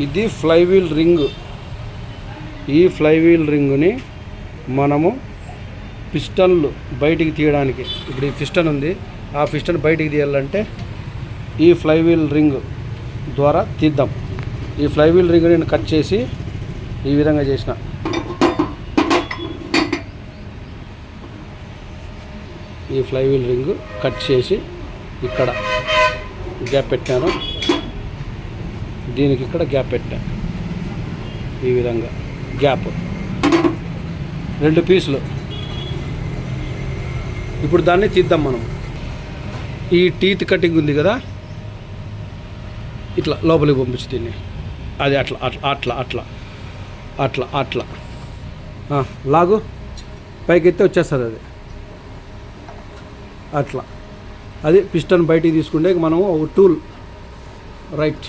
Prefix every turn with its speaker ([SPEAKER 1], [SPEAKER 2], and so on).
[SPEAKER 1] ఇది flywheel ring. ఈ flywheel రింగుని మనము పిస్టన్లు బయటికి తీయడానికి, ఇప్పుడు ఈ పిస్టన్ ఉంది, ఆ పిస్టన్ బయటికి తీయాలంటే ఈ ఫ్లైవీల్ రింగ్ ద్వారా తీద్దాం. ఈ ఫ్లైవీల్ రింగ్ నేను కట్ చేసి ఈ విధంగా చేసిన. ఈ ఫ్లైవీల్ రింగ్ కట్ చేసి ఇక్కడ గ్యాప్ పెట్టాను, దీనికి ఇక్కడ గ్యాప్ పెట్టాను. ఈ విధంగా గ్యాప్ 2 పీసులు. ఇప్పుడు దాన్ని తీద్దాం మనం. ఈ టీత్ కటింగ్ ఉంది కదా, ఇట్లా లోపలికి పంపించి దీన్ని, అది అట్లా అట్లా అట్లా అట్లా అట్లా అట్లా లాగు, పైకి ఎత్తే వచ్చేస్తుంది అది అట్లా. అది పిస్టన్ బయటికి తీసుకుంటే మనము ఒక టూల్ రైట్